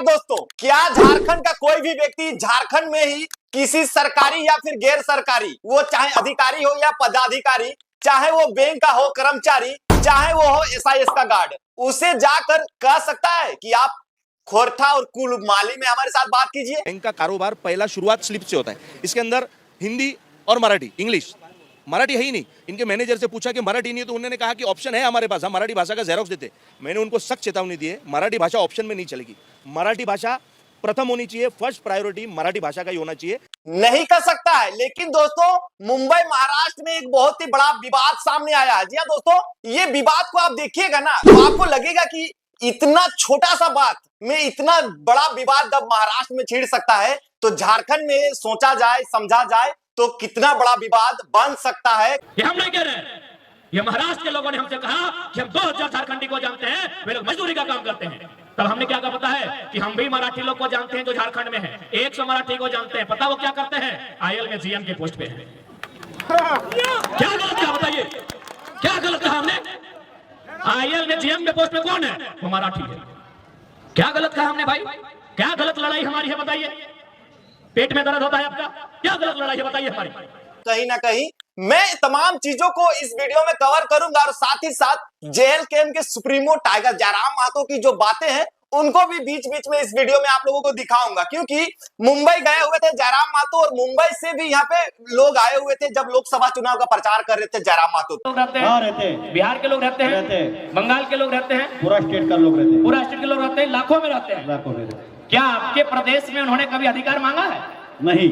दोस्तों, क्या झारखंड का कोई भी व्यक्ति झारखंड में ही किसी सरकारी या फिर गैर सरकारी, वो चाहे अधिकारी हो या पदाधिकारी, चाहे वो बैंक का हो कर्मचारी, चाहे वो हो एसआईएस का गार्ड, उसे जाकर कह सकता है कि आप खोरठा और कुलमाली में हमारे साथ बात कीजिए? बैंक का कारोबार पहला शुरुआत स्लिप से होता है। इसके अंदर हिंदी और मराठी, इंग्लिश, मराठी है ही नहीं। इनके मैनेजर से पूछा कि मराठी नहीं है, तो उन्होंने कहा कि ऑप्शन है हमारे पास, हम मराठी भाषा का जेरोक्स देते। मैंने उनको सख्त चेतावनी दी है, मराठी भाषा ऑप्शन में नहीं चलेगी। मराठी भाषा प्रथम होनी चाहिए, फर्स्ट प्रायोरिटी मराठी भाषा का ही होना चाहिए। नहीं कर सकता है। लेकिन दोस्तों, मुंबई महाराष्ट्र में एक बहुत ही बड़ा विवाद सामने आया है। जी हाँ दोस्तों, ये विवाद को आप देखिएगा ना तो आपको लगेगा कि इतना छोटा सा बात में इतना बड़ा विवाद जब महाराष्ट्र में छिड़ सकता है, तो झारखंड में सोचा जाए, समझा जाए तो कितना बड़ा विवाद बन सकता है। ये हम नहीं कह रहे हैं, ये महाराष्ट्र के लोगों ने हमसे कहा कि हम 2000 झारखंडी को जानते हैं, वे लोग मजदूरी का काम करते हैं। तब हमने क्या कहा पता है कि हम भी मराठी लोग को जानते हैं जो झारखंड में है, 100 मराठी को जानते हैं। पता वो क्या करते हैं? आईएल में जीएम की पोस्ट पे है। क्या गलत कहा बताइए? क्या गलत कहा हमने? आईएल में जीएम के पोस्ट पे कौन है? वो मराठी है। क्या गलत कहा हमने भाई? क्या गलत लड़ाई हमारी है बताइए? पेट में दर्द होता है आपका? क्या गलत लड़ाई है बताइए हमारी? कहीं ना कहीं मैं तमाम चीजों को इस वीडियो में कवर करूंगा और साथ ही साथ जेएलकेएम के सुप्रीमो टाइगर जयराम महतो की जो बातें हैं उनको भी बीच बीच में इस वीडियो में आप लोगों को दिखाऊंगा, क्योंकि मुंबई गए हुए थे जयराम महतो और मुंबई से भी यहाँ पे लोग आए हुए थे जब लोकसभा चुनाव का प्रचार कर रहे थे जयराम महतो। लोग रहते हैं, बिहार के लोग रहते हैं, बंगाल के लोग रहते हैं, पूरा स्टेट का लोग रहते हैं, पूरा स्टेट के लोग रहते हैं, लाखों में रहते हैं। लाखों में। क्या आपके प्रदेश में उन्होंने कभी अधिकार मांगा है? नहीं,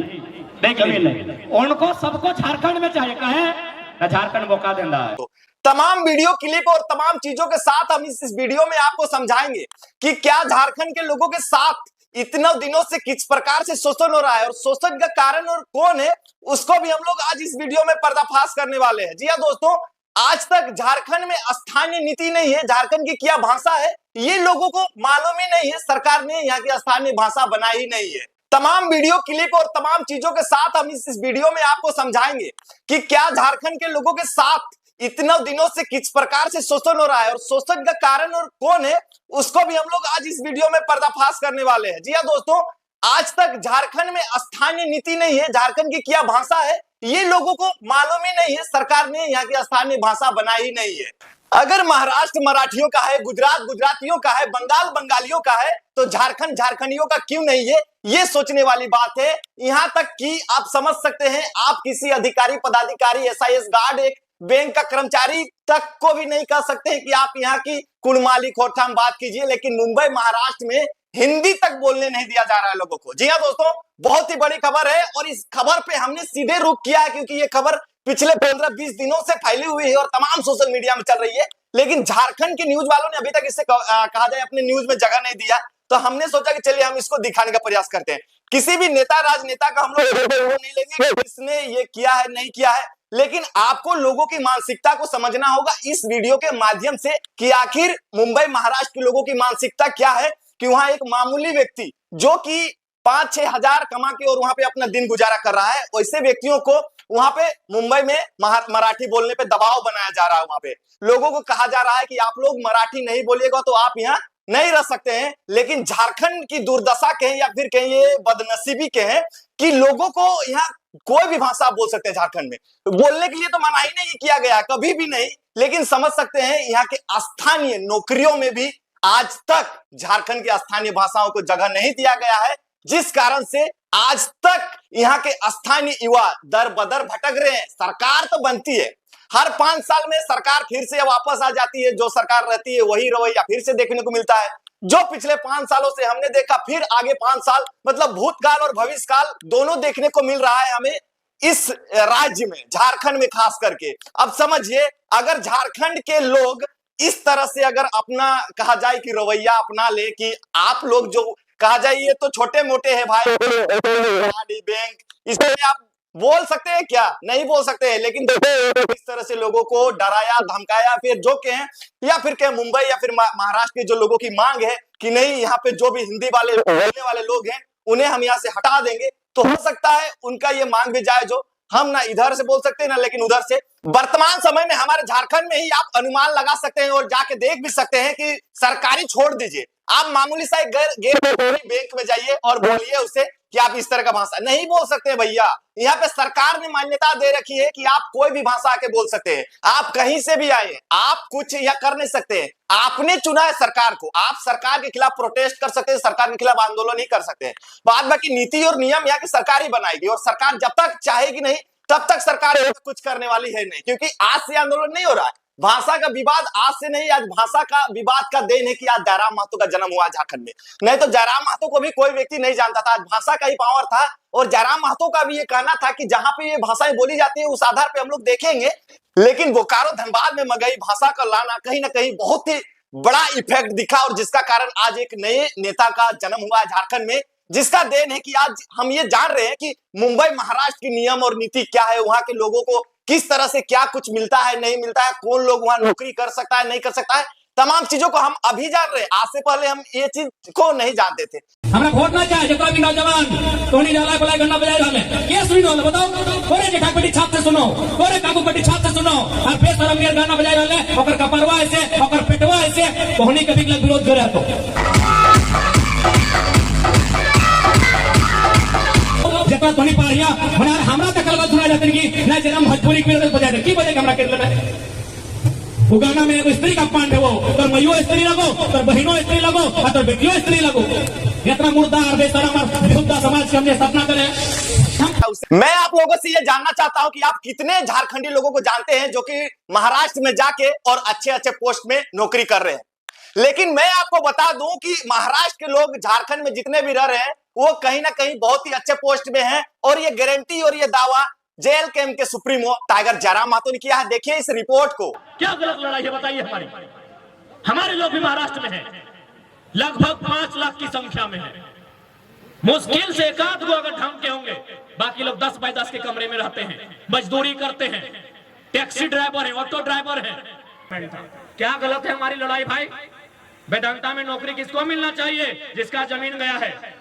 कभी नहीं। उनको सबको झारखंड में चाहिए, कहे झारखंड मौका देना है। तमाम वीडियो क्लिप और तमाम चीजों के साथ हम इस वीडियो में आपको समझाएंगे कि क्या झारखंड के लोगों के साथ इतने दिनों से किस प्रकार से शोषण हो रहा है और शोषण का कारण और कौन है, उसको भी हम लोग आज इस वीडियो में पर्दाफाश करने वाले हैं। जी हाँ दोस्तों, आज तक झारखंड में स्थानीय नीति नहीं है, झारखंड की क्या भाषा है ये लोगों को मालूम ही नहीं है। सरकार ने यहाँ की स्थानीय भाषा बनाई ही नहीं है। तमाम वीडियो क्लिप और तमाम चीजों के साथ हम इस वीडियो में आपको समझाएंगे कि क्या झारखंड के लोगों के साथ इतने दिनों से किस प्रकार से शोषण हो रहा है और शोषण का कारण और कौन है, उसको भी हम लोग आज इस वीडियो में पर्दाफाश करने वाले हैं। जी हाँ दोस्तों, आज तक झारखंड में स्थानीय नीति नहीं है, झारखंड की क्या भाषा है ये लोगों को मालूम ही नहीं है। सरकार ने यहाँ की स्थानीय भाषा बनाई ही नहीं है। अगर महाराष्ट्र मराठियों का है, गुजरात गुजरातियों का है, बंगाल बंगालियों का है, तो झारखंड झारखंडियों का क्यों नहीं है? ये सोचने वाली बात है। यहाँ तक कि आप समझ सकते हैं, आप किसी अधिकारी पदाधिकारी, एसआईएस गार्ड, एक बैंक का कर्मचारी तक को भी नहीं कह सकते हैं कि आप यहाँ की कुलमाली खोरठा में बात कीजिए, लेकिन मुंबई महाराष्ट्र में हिंदी तक बोलने नहीं दिया जा रहा है लोगों को। जी हाँ दोस्तों, बहुत ही बड़ी खबर है और इस खबर पे हमने सीधे रुख किया है क्योंकि ये खबर पिछले 15-20 दिनों से फैली हुई है और तमाम सोशल मीडिया में चल रही है, लेकिन झारखंड की न्यूज वालों ने अभी तक इसे कहा जाए अपने न्यूज में जगह नहीं दिया। तो हमने सोचा कि चलिए हम इसको दिखाने का प्रयास करते हैं। किसी भी नेता राजनेता का हम लोग नहीं लेंगे कि इसने ये किया है नहीं किया है, लेकिन आपको लोगों की मानसिकता को समझना होगा इस वीडियो के माध्यम से कि आखिर मुंबई महाराष्ट्र के लोगों की मानसिकता क्या है कि वहां एक मामूली व्यक्ति जो कि 5-6 हजार कमा के और वहां पे अपना दिन गुजारा कर रहा है, वैसे व्यक्तियों को वहां पे मुंबई में मराठी बोलने पे दबाव बनाया जा रहा है। वहां पे लोगों को कहा जा रहा है कि आप लोग मराठी नहीं बोलिएगा तो आप यहाँ नहीं रह सकते हैं। लेकिन झारखंड की दुर्दशा कहें या फिर कहें ये बदनसीबी कहें कि लोगों को यहाँ कोई भी भाषा आप बोल सकते हैं, झारखंड में बोलने के लिए तो मना ही नहीं किया गया कभी भी नहीं, लेकिन समझ सकते हैं यहाँ के स्थानीय नौकरियों में भी आज तक झारखंड की स्थानीय भाषाओं को जगह नहीं दिया गया है, जिस कारण से आज तक यहाँ के स्थानीय युवा दर बदर भटक रहे हैं। सरकार तो बनती है, हर 5 साल में सरकार फिर से वापस आ जाती है, जो सरकार रहती है वही रवैया फिर से देखने को मिलता है। जो पिछले 5 सालों से हमने देखा, फिर आगे 5 साल मतलब भूतकाल और भविष्यकाल दोनों देखने को मिल रहा है हमें इस राज्य में, झारखंड में खास करके। अब समझिए, अगर झारखंड के लोग इस तरह से अगर अपना कहा जाए कि रवैया अपना ले कि आप लोग जो कहा जाए ये तो छोटे मोटे हैं भाई, बैंक, इसमें आप बोल सकते हैं क्या? नहीं बोल सकते हैं। लेकिन इस तरह से लोगों को डराया धमकाया, फिर जो कहें या फिर कहें मुंबई या फिर महाराष्ट्र के जो लोगों की मांग है कि नहीं यहाँ पे जो भी हिंदी वाले बोलने वाले लोग हैं उन्हें हम यहाँ से हटा देंगे, तो हो सकता है उनका ये मांग भी जायज हो। हम ना इधर से बोल सकते हैं ना लेकिन उधर से। वर्तमान समय में हमारे झारखंड में ही आप अनुमान लगा सकते हैं और जाके देख भी सकते हैं कि सरकारी छोड़ दीजिए, आप मामूली सा एक बैंक में जाइए और बोलिए उसे कि आप इस तरह का भाषा नहीं बोल सकते भैया। यहाँ पे सरकार ने मान्यता दे रखी है कि आप कोई भी भाषा आके बोल सकते हैं, आप कहीं से भी आए, आप कुछ या कर नहीं सकते। आपने चुना है सरकार को, आप सरकार के खिलाफ प्रोटेस्ट कर सकते हैं, सरकार के खिलाफ आंदोलन नहीं कर सकते। बाद बाकी नीति और नियम यहाँ की सरकार ही बनाएगी, और सरकार जब तक चाहेगी नहीं तब तक सरकार कुछ करने वाली है नहीं, क्योंकि आज से आंदोलन नहीं हो रहा है। भाषा का विवाद आज से नहीं, आज भाषा का विवाद का देन है कि आज जयराम महतो का जन्म हुआ झारखंड में। नहीं तो जयराम महतो को भी कोई व्यक्ति नहीं जानता था, आज भाषा का ही पावर था। और जयराम महतो का भी ये कहना था कि जहां पे ये भाषाएं बोली जाती है उस आधार पे हम लोग देखेंगे, लेकिन बोकारो धनबाद में मगही भाषा का लाना कहीं ना कहीं बहुत ही बड़ा इफेक्ट दिखा, और जिसका कारण आज एक नए नेता का जन्म हुआ झारखंड में, जिसका देन है कि आज हम ये जान रहे हैं कि मुंबई महाराष्ट्र की नियम और नीति क्या है, वहां के लोगों को किस तरह से क्या कुछ मिलता है नहीं मिलता है, कौन लोग वहां नौकरी कर सकता है नहीं कर सकता है, तमाम चीजों को हम अभी जान रहे हैं। आज से पहले हम ये चीज को नहीं जानते थे। हमरा वोट ना चाहे जितना भी नौजवान तोनी जाला बलाई गन्ना बजाय रहले के सुनी रहले बताओ, कोरे जेठा पट्टी छाप से सुनो, कोरे काकू पट्टी छाप से सुनो, और बेशरम के गाना बजाय रहले ओकर कपरवा ऐसे ओकर पेटवा ऐसे तोहनी कभी के विरोध करे तो जेतना तोनी पारिया हमरा तक कलवा सुना जाते कि ना जरा भोजपुरी के बजाय दे की बजाय हमरा के ले वो गाना में एगो स्त्री का पांड है, वो तोर मैयो स्त्री लगो, तोर बहनों स्त्री लगो, और तोर बेटियों स्त्री लगो। इतना मुर्दार बेशरम और बेहुदा समाज के हमने स्थापना करे। मैं आप लोगों से ये जानना चाहता हूं कि आप कितने झारखंडी लोगों को जानते हैं जो कि महाराष्ट्र में जाके और अच्छे अच्छे पोस्ट में नौकरी कर रहे हैं। लेकिन मैं आपको बता दूं कि महाराष्ट्र के लोग झारखंड में जितने भी रह रहे हैं वो कहीं ना कहीं बहुत ही अच्छे पोस्ट में हैं, और ये गारंटी और ये दावा जेल कैंप के सुप्रीमो टाइगर जयराम महतो ने किया है। देखिए इस रिपोर्ट को। क्या गलत लड़ाई है बताइए हमारी? हमारे लोग भी महाराष्ट्र में हैं, लगभग 5 लाख की संख्या में है। मुश्किल से एक आध को अगर ढंग के होंगे, बाकी लोग 10 बाय 10 के कमरे में रहते हैं, मजदूरी करते हैं, टैक्सी ड्राइवर है, ऑटो ड्राइवर है। क्या गलत है हमारी लड़ाई भाई? वेदांता में नौकरी किसको मिलना चाहिए? जिसका जमीन गया है।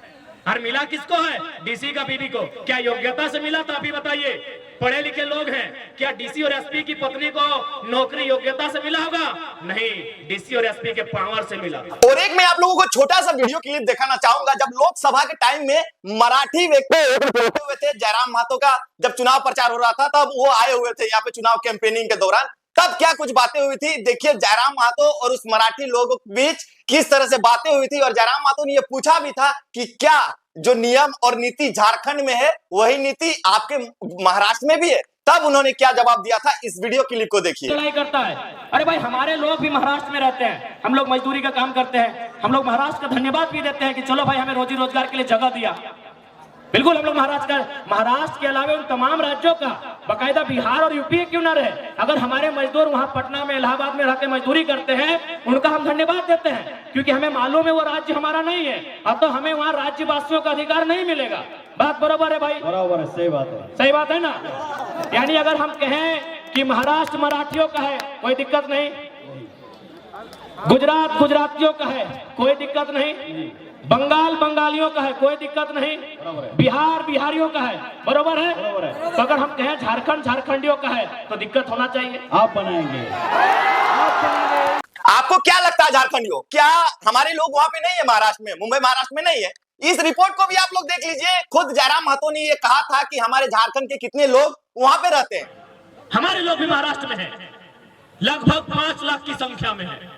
और मिला किसको है? डीसी का बीवी को। क्या योग्यता से मिला था? अभी बताइए। पढ़े लिखे लोग हैं, क्या डीसी और एसपी की पत्नी को नौकरी योग्यता से मिला होगा? नहीं, डीसी और एसपी के पावर से मिला। और एक मैं आप लोगों को छोटा सा वीडियो क्लिप दिखाना चाहूंगा। जब लोकसभा के टाइम में मराठी व्यक्ति हुए थे जयराम महतो का, जब चुनाव प्रचार हो रहा था तब वो आए हुए थे यहाँ पे चुनाव कैंपेनिंग के दौरान, तब क्या कुछ बातें हुई थी। देखिए जयराम महतो और उस मराठी लोगों के बीच किस तरह से बातें हुई थी, और जयराम महतो ने यह पूछा भी था कि क्या जो नियम और नीति झारखंड में है वही नीति आपके महाराष्ट्र में भी है। तब उन्होंने क्या जवाब दिया था, इस वीडियो क्लिप को देखिए। लड़ाई करता है। अरे भाई हमारे लोग भी महाराष्ट्र में रहते हैं, हम लोग मजदूरी का काम करते हैं, हम लोग महाराष्ट्र का धन्यवाद भी देते हैं कि चलो भाई हमें रोजी रोजगार के लिए जगह दिया। बिल्कुल हम लोग महाराष्ट्र के अलावा उन तमाम राज्यों का, बाकायदा बिहार और यूपी क्यों ना रहे, अगर हमारे मजदूर वहां पटना में इलाहाबाद में रहकर मजदूरी करते हैं, उनका हम धन्यवाद देते हैं, क्योंकि हमें मालूम है वो राज्य हमारा नहीं है। अब तो हमें वहां राज्यवासियों का अधिकार नहीं मिलेगा। बात बराबर है भाई? बराबर है, सही बात है, सही बात है ना। यानी अगर हम कहें कि महाराष्ट्र मराठियों का है, कोई दिक्कत नहीं, गुजरात गुजरातियों का है, कोई दिक्कत नहीं, बंगाल बंगालियों का है, कोई दिक्कत नहीं, बिहार बिहारियों का है, बरोबर है? तो अगर हम कहें झारखंड झारखंडियों का है तो दिक्कत होना चाहिए। आप बनाएंगे। आपको क्या लगता है झारखंडियों, क्या हमारे लोग वहां पे नहीं है? महाराष्ट्र में, मुंबई महाराष्ट्र में नहीं है? इस रिपोर्ट को भी आप लोग देख लीजिए। खुद जयराम महतो ने ये कहा था कि हमारे झारखंड के कितने लोग वहां पे रहते हैं। हमारे लोग भी महाराष्ट्र में हैं, लगभग 5 लाख की संख्या में है।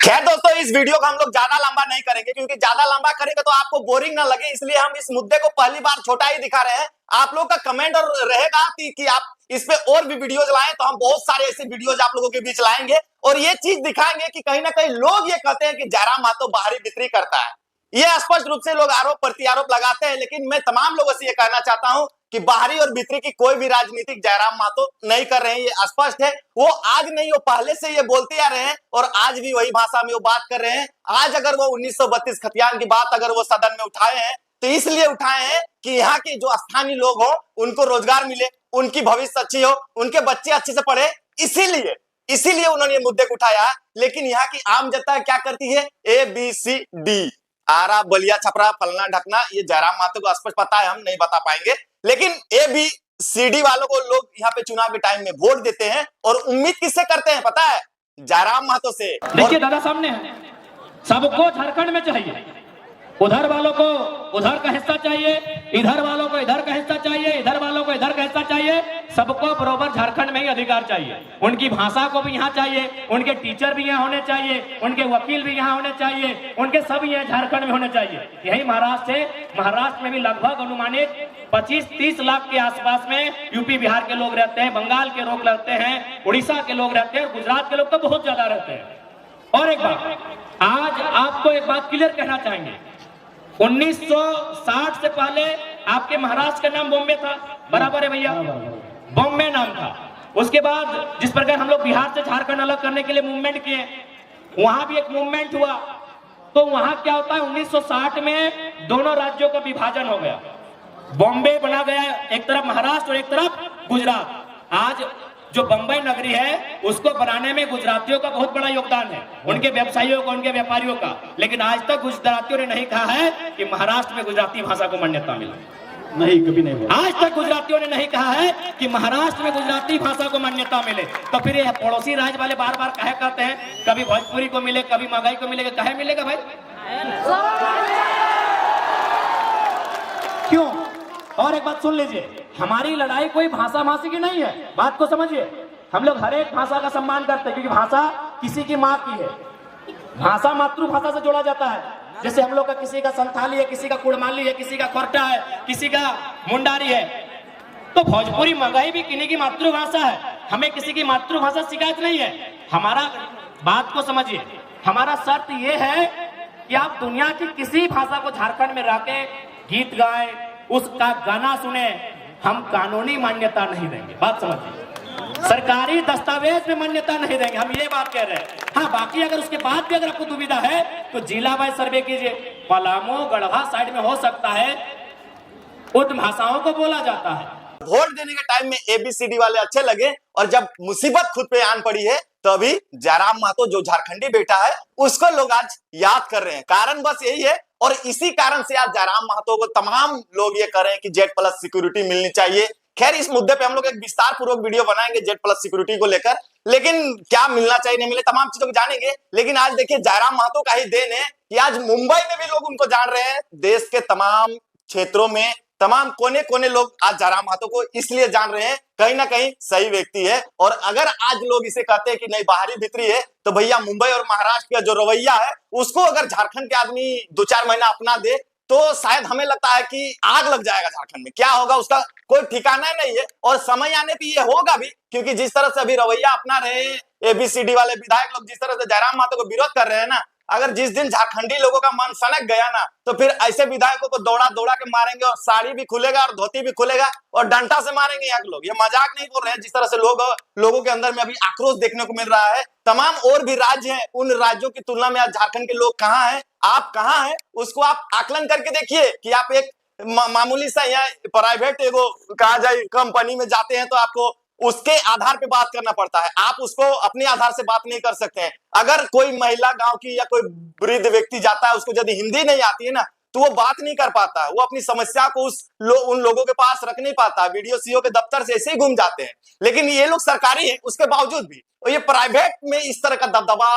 खैर दोस्तों, इस वीडियो को हम लोग ज्यादा लंबा नहीं करेंगे, क्योंकि ज्यादा लंबा करेंगे तो आपको बोरिंग ना लगे, इसलिए हम इस मुद्दे को पहली बार छोटा ही दिखा रहे हैं। आप लोग का कमेंट और रहेगा कि आप इस पे और भी वीडियोज लाएं, तो हम बहुत सारे ऐसे वीडियोज आप लोगों के बीच लाएंगे और ये चीज दिखाएंगे कि कहीं ना कहीं लोग ये कहते हैं कि जयराम महतो बाहरी बिक्री करता है। ये स्पष्ट रूप से लोग आरोप प्रत्यारोप लगाते हैं, लेकिन मैं तमाम लोगों से ये कहना चाहता हूं कि बाहरी और भीतरी की कोई भी राजनीतिक जयराम महतो नहीं कर रहे हैं, ये स्पष्ट है। वो आज नहीं, वो पहले से ये बोलते आ रहे हैं और आज भी वही भाषा में वो बात कर रहे हैं। आज अगर वो 1932 खतियान की बात अगर वो सदन में उठाए हैं तो इसलिए उठाए हैं कि यहाँ के जो स्थानीय लोग हो उनको रोजगार मिले, उनकी भविष्य अच्छी हो, उनके बच्चे अच्छे से पढ़े, इसीलिए उन्होंने ये मुद्दे को उठाया। लेकिन यहाँ की आम जनता क्या करती है? ABCD, आरा बलिया छपरा फलना ढकना, ये जयराम महतो को स्पष्ट पता है, हम नहीं बता पाएंगे। लेकिन ABCD वालों को लोग यहाँ पे चुनाव के टाइम में वोट देते हैं और उम्मीद किससे करते हैं पता है? जयराम महतो से। देखिए दादा सामने है, सबको झारखंड में चाहिए। उधर वालों को उधर का हिस्सा चाहिए, इधर वालों को इधर का हिस्सा चाहिए, इधर वालों को इधर का हिस्सा चाहिए। सबको बराबर झारखंड में ही अधिकार चाहिए। उनकी भाषा को भी यहाँ चाहिए, उनके टीचर भी यहाँ होने चाहिए, उनके वकील भी यहाँ होने चाहिए, उनके सब यहाँ झारखंड में होने चाहिए। यही महाराष्ट्र है। महाराष्ट्र में भी लगभग अनुमानित 25-30 लाख के आसपास में यूपी बिहार के लोग रहते हैं, बंगाल के लोग रहते हैं, उड़ीसा के लोग रहते हैं, गुजरात के लोग तो बहुत ज्यादा रहते हैं। और एक बात, आज आपको एक बात क्लियर कहना चाहेंगे, 1960 से पहले आपके महाराष्ट्र का नाम बॉम्बे था, बराबर है भैया, बॉम्बे नाम था। उसके बाद जिस प्रकार हम लोग बिहार से झारखंड अलग करने के लिए मूवमेंट किए, वहां भी एक मूवमेंट हुआ। तो वहां क्या होता है, 1960 में दोनों राज्यों का विभाजन हो गया, बॉम्बे बना गया, एक तरफ महाराष्ट्र और एक तरफ गुजरात। आज जो बंबई नगरी है उसको बनाने में गुजरातियों का बहुत बड़ा योगदान है, उनके व्यवसायियों का, उनके व्यापारियों का। लेकिन आज तक गुजरातियों ने नहीं कहा है कि महाराष्ट्र में गुजराती भाषा को मान्यता मिले, नहीं, कभी नहीं बोला। आज तक गुजरातियों ने नहीं कहा है कि महाराष्ट्र में गुजराती भाषा को मान्यता मिले। तो फिर ये पड़ोसी राज्य वाले बार बार कहे कहते हैं कभी भोजपुरी को मिले, कभी मगही को मिलेगा, कहे मिलेगा भाई? क्यों? और एक बात सुन लीजिए, हमारी लड़ाई कोई भाषा भाषी की नहीं है, बात को समझिए। हम लोग हर एक भाषा का सम्मान करते हैं, क्योंकि भाषा किसी की माँ की है। भाषा मातृभाषा से जोड़ा जाता है। जैसे हम लोग का किसी का संथाली है, किसी का कुड़माली है, किसी का खोरटा है, किसी का मुंडारी है, तो भोजपुरी मगही भी किन्हीं की मातृभाषा है। हमें किसी की मातृभाषा शिकायत नहीं है। हमारा बात को समझिए, हमारा शर्त यह है कि आप दुनिया की किसी भाषा को झारखंड में रखे गीत गाएं, उसका गाना सुने, हम कानूनी मान्यता नहीं देंगे। बात समझिए, सरकारी दस्तावेज में मान्यता नहीं देंगे, हम ये बात कह रहे हैं। हाँ, बाकी अगर उसके बाद भी अगर आपको दुविधा है तो जिला वाइज सर्वे कीजिए। पलामू, गढ़वा साइड में हो सकता है उन भाषाओं को बोला जाता है। वोट देने के टाइम में ABCD वाले अच्छे लगे, और जब मुसीबत खुद पे आन पड़ी है तो अभी जयराम महतो जो झारखंडी बेटा है उसको लोग आज याद कर रहे हैं। कारण बस यही है, और इसी कारण से आज जयराम महतो को तमाम लोग ये कर रहे हैं कि Z+ सिक्योरिटी मिलनी चाहिए। खैर, इस मुद्दे पे हम लोग एक विस्तार पूर्वक वीडियो बनाएंगे Z+ सिक्योरिटी को लेकर, लेकिन क्या मिलना चाहिए नहीं मिले तमाम चीजों को जानेंगे। लेकिन आज देखिए, जयराम महतो का ही देन है कि आज मुंबई में भी लोग उनको जान रहे हैं। देश के तमाम क्षेत्रों में तमाम कोने कोने लोग आज जयराम महतो को इसलिए जान रहे हैं, कहीं ना कहीं सही व्यक्ति है। और अगर आज लोग इसे कहते हैं कि नहीं बाहरी भीतरी है, तो भैया मुंबई और महाराष्ट्र का जो रवैया है उसको अगर झारखंड के आदमी 2-4 महीना अपना दे तो शायद हमें लगता है कि आग लग जाएगा झारखंड में। क्या होगा उसका कोई ठिकाना नहीं है, और समय आने पे ये होगा भी, क्योंकि जिस तरह से अभी रवैया अपना रहे ABCD वाले विधायक लोग, जिस तरह से जयराम महतो को विरोध कर रहे हैं ना, अगर जिस दिन झारखंडी लोगों का मन सनक गया ना, तो फिर ऐसे विधायकों को दौड़ा दौड़ा के मारेंगे, और साड़ी भी खुलेगा और धोती भी खुलेगा, और डंडा से मारेंगे यहाँ के लोग। ये मजाक नहीं बोल रहे हैं। जिस तरह से लोगों के अंदर में अभी आक्रोश देखने को मिल रहा है। तमाम और भी राज्य हैं, उन राज्यों की तुलना में आज झारखंड के लोग कहाँ हैं, आप कहाँ हैं, उसको आप आकलन करके देखिए। कि आप एक मामूली सा यहाँ प्राइवेट एगो कहा जाए कंपनी में जाते हैं तो आपको उसके आधार पे बात करना पड़ता है, आप उसको अपने आधार से बात नहीं कर सकते हैं। अगर कोई महिला गांव की या कोई वृद्ध व्यक्ति जाता है, उसको यदि हिंदी नहीं आती है ना, तो वो बात नहीं कर पाता है, वो अपनी समस्या को उन लोगों के पास रख नहीं पाता। वीडियो CO के दफ्तर से ऐसे ही घूम जाते हैं। लेकिन ये लोग सरकारी है उसके बावजूद भी, और ये प्राइवेट में इस तरह का दबदबा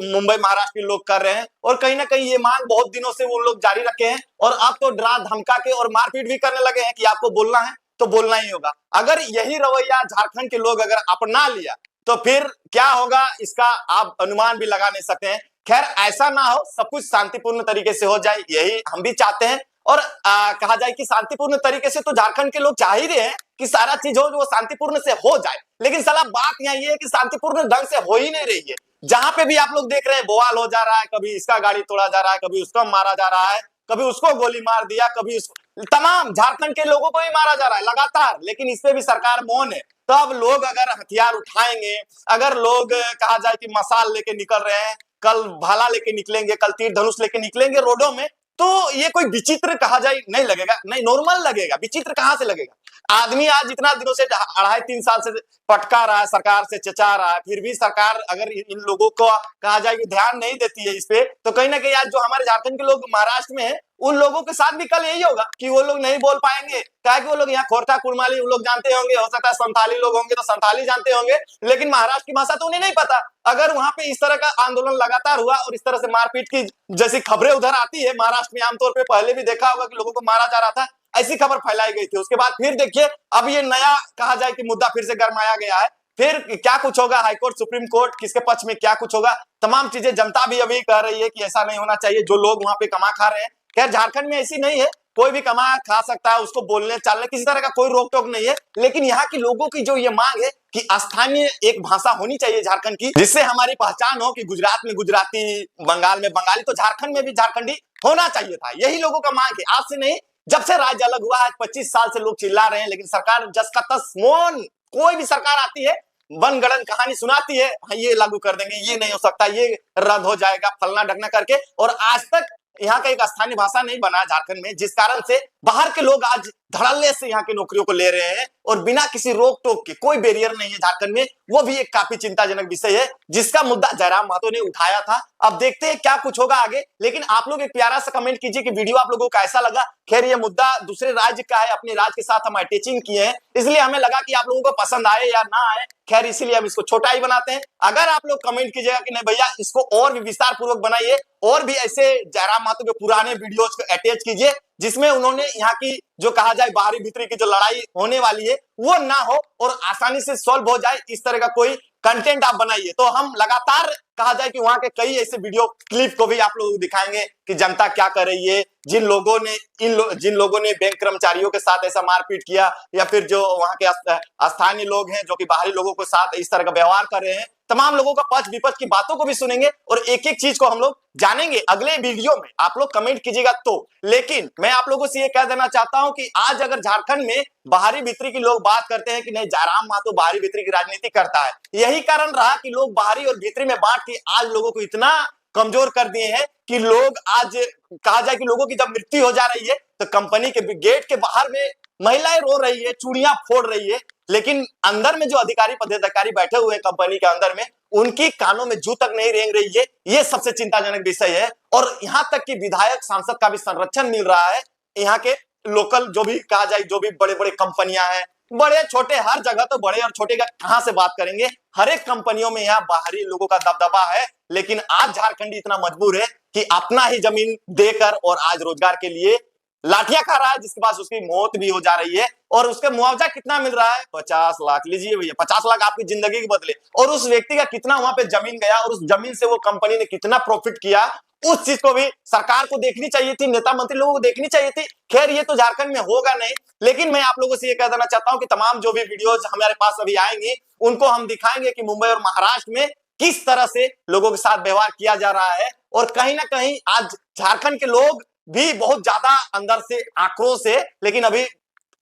मुंबई महाराष्ट्र के लोग कर रहे हैं। और कहीं ना कहीं ये मांग बहुत दिनों से वो लोग जारी रखे हैं, और अब तो डरा धमका के और मारपीट भी करने लगे हैं कि आपको बोलना है तो बोलना ही होगा। अगर यही रवैया झारखंड के लोग अगर अपना लिया तो फिर क्या होगा, इसका आप अनुमान भी लगा नहीं सकते हैं। खैर, ऐसा ना हो, सब कुछ शांतिपूर्ण तरीके से हो जाए, यही हम भी चाहते हैं। और कहा जाए कि शांतिपूर्ण तरीके से तो झारखंड के लोग चाह ही रहे हैं कि सारा चीज हो जो शांतिपूर्ण से हो जाए। लेकिन साला बात यहाँ ये है कि शांतिपूर्ण ढंग से हो ही नहीं रही है। जहां पे भी आप लोग देख रहे हैं बवाल हो जा रहा है, कभी इसका गाड़ी तोड़ा जा रहा है, कभी उसको मारा जा रहा है, कभी उसको गोली मार दिया, कभी तमाम झारखंड के लोगों को ही मारा जा रहा है लगातार। लेकिन इस पे भी सरकार मौन है। तो अब लोग अगर हथियार उठाएंगे, अगर लोग कहा जाए कि मसाल लेके निकल रहे हैं, कल भाला लेके निकलेंगे, कल तीर धनुष लेके निकलेंगे रोडों में, तो ये कोई विचित्र कहा जाए नहीं लगेगा, नहीं नॉर्मल लगेगा। विचित्र कहां से लगेगा? आदमी आज इतना दिनों से 2.5-3 साल से पटका रहा है, सरकार से चचा रहा है, फिर भी सरकार अगर इन लोगों को कहा जाए कि ध्यान नहीं देती है इस पे, तो कहीं ना कहीं आज जो हमारे झारखंड के लोग महाराष्ट्र में है, उन लोगों के साथ भी कल यही होगा कि वो लोग नहीं बोल पाएंगे। क्या कि वो लोग यहाँ खोरठा कुड़माली वो लोग जानते होंगे, हो सकता है संथाली लोग होंगे तो संथाली जानते होंगे, लेकिन महाराष्ट्र की भाषा तो उन्हें नहीं पता। अगर वहां पे इस तरह का आंदोलन लगातार हुआ और इस तरह से मारपीट की जैसी खबरें उधर आती है महाराष्ट्र में, आमतौर पर पहले भी देखा होगा कि लोगों को मारा जा रहा था, ऐसी खबर फैलाई गई थी। उसके बाद फिर देखिए अब ये नया कहा जाए कि मुद्दा फिर से गरमाया गया है, फिर क्या कुछ होगा, हाईकोर्ट सुप्रीम कोर्ट किसके पक्ष में क्या कुछ होगा, तमाम चीजें जनता भी अभी कह रही है कि ऐसा नहीं होना चाहिए। जो लोग वहां पे कमा खा रहे हैं, खैर झारखंड में ऐसी नहीं है, कोई भी कमा खा सकता है, उसको बोलने चालने किसी तरह का कोई रोक टोक नहीं है, लेकिन यहाँ की लोगों की जो ये मांग है कि स्थानीय एक भाषा होनी चाहिए झारखंड की, जिससे हमारी पहचान हो कि गुजरात में गुजराती, बंगाल में बंगाली, तो झारखंड में भी झारखंडी होना चाहिए था। यही लोगों का मांग है। आज से नहीं, जब से राज्य अलग हुआ है 25 साल से लोग चिल्ला रहे हैं, लेकिन सरकार जस का तस मौन। कोई भी सरकार आती है बनगढ़ंत कहानी सुनाती है, हाँ ये लागू कर देंगे, ये नहीं हो सकता, ये रद्द हो जाएगा, फलना ढकना करके, और आज तक यहाँ का एक स्थानीय भाषा नहीं बना झारखंड में, जिस कारण से बाहर के लोग आज धड़ल्ले से यहाँ की नौकरियों को ले रहे हैं और बिना किसी रोक टोक के। कोई बैरियर नहीं है झारखंड में, वो भी एक काफी चिंताजनक विषय है, जिसका मुद्दा जयराम महतो ने उठाया था। अब देखते हैं क्या कुछ होगा आगे, लेकिन आप लोग एक प्यारा सा कमेंट कीजिए कि वीडियो आप लोगों को कैसा लगा। खैर ये मुद्दा दूसरे राज्य का है, अपने राज्य के साथ हम अटैचिंग किए हैं, इसलिए हमें लगा कि आप लोगों को पसंद आए या ना आए, खैर इसीलिए हम इसको छोटा ही बनाते हैं। अगर आप लोग कमेंट कीजिएगा कि नहीं भैया इसको और भी विस्तार पूर्वक बनाइए, और भी ऐसे जयराम महतो के पुराने वीडियोज को अटैच कीजिए, जिसमें उन्होंने यहाँ की जो कहा जाए बाहरी भीतरी की जो लड़ाई होने वाली है वो ना हो और आसानी से सॉल्व हो जाए, इस तरह का कोई कंटेंट आप बनाइए। तो हम लगातार कहा जाए कि वहां के कई ऐसे वीडियो क्लिप को भी आप लोगों को दिखाएंगे कि जनता क्या कर रही है, जिन लोगों ने बैंक कर्मचारियों के साथ ऐसा मारपीट किया, या फिर जो वहां के स्थानीय लोग हैं जो कि बाहरी लोगों के साथ इस तरह का व्यवहार कर रहे हैं, तमाम लोगों का पक्ष विपक्ष की बातों को भी सुनेंगे और एक एक चीज को हम लोग जानेंगे अगले वीडियो में। आप लोग कमेंट कीजिएगा तो। लेकिन मैं आप लोगों से ये कह देना चाहता हूं कि आज अगर झारखंड में बाहरी भीतरी की लोग बात करते हैं कि नहीं जयराम महतो बाहरी भीतरी की राजनीति करता है, यही कारण रहा कि लोग बाहरी और भीतरी में बांट के आज लोगों को इतना कमजोर कर दिए हैं कि लोग आज कहा जाए कि लोगों की जब मृत्यु हो जा रही है तो कंपनी के गेट के बाहर में महिलाएं रो रही है, चूड़ियां फोड़ रही है, लेकिन अंदर में जो अधिकारी पदाधिकारी बैठे हुए हैं कंपनी के अंदर में, उनकी कानों में जू तक नहीं रेंग रही है। ये सबसे चिंताजनक विषय है। और यहां तक कि विधायक सांसद का भी संरक्षण मिल रहा है। यहाँ के लोकल जो भी कहा जाए जो भी बड़े बड़े कंपनियां हैं, बड़े छोटे हर जगह, तो बड़े और छोटे का कहां से बात करेंगे, हर एक कंपनियों में यहाँ बाहरी लोगों का दबदबा है। लेकिन आज झारखंडी इतना मजबूर है कि अपना ही जमीन देकर और आज रोजगार के लिए लाठियां खा रहा है, जिसके पास उसकी मौत भी हो जा रही है। और उसके मुआवजा कितना मिल रहा है? 50 लाख। लीजिए भैया 50 लाख आपकी जिंदगी के बदले। और उस व्यक्ति का कितना वहां पे जमीन गया और उस जमीन से वो कंपनी ने कितना प्रॉफिट किया, उस चीज को भी सरकार को देखनी चाहिए थी, नेता मंत्री लोगों को देखनी चाहिए थी। खैर ये तो झारखंड में होगा नहीं, लेकिन मैं आप लोगों से ये कह देना चाहता हूं कि तमाम जो भी वीडियोज हमारे पास अभी आएंगी उनको हम दिखाएंगे कि मुंबई और महाराष्ट्र में किस तरह से लोगों के साथ व्यवहार किया जा रहा है। और कहीं ना कहीं आज झारखंड के लोग भी बहुत ज्यादा अंदर से आक्रोश है, लेकिन अभी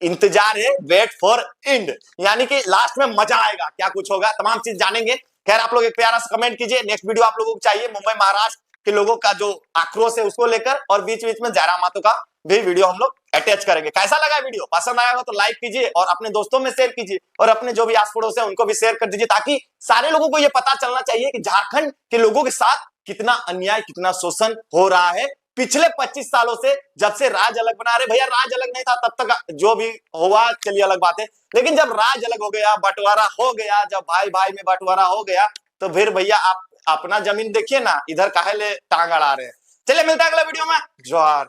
इंतजार है, वेट फॉर एंड, यानी कि लास्ट में मजा आएगा, क्या कुछ होगा तमाम चीज जानेंगे। खैर आप लोग एक प्यारा सा कमेंट कीजिए। नेक्स्ट वीडियो आप लोगों को चाहिए मुंबई महाराष्ट्र के लोगों का जो आक्रोश है उसको लेकर, और बीच बीच में जयराम महतो का भी वीडियो हम लोग अटैच करेंगे। कैसा लगा वीडियो? पसंद आया हो तो लाइक कीजिए और अपने दोस्तों में शेयर कीजिए, और अपने जो भी आस पड़ोस है उनको भी शेयर कर दीजिए, ताकि सारे लोगों को ये पता चलना चाहिए कि झारखंड के लोगों के साथ कितना अन्याय, कितना शोषण हो रहा है पिछले 25 सालों से, जब से राज्य अलग बना रहे। भैया राज्य अलग नहीं था तब तक जो भी हुआ चलिए अलग बात है, लेकिन जब राज्य अलग हो गया, बंटवारा हो गया, जब भाई भाई में बंटवारा हो गया, तो फिर भैया आप अपना जमीन देखिए ना, इधर काहे ले टांग अड़ा रहे हैं। चलिए मिलता है अगला वीडियो में। जोहार।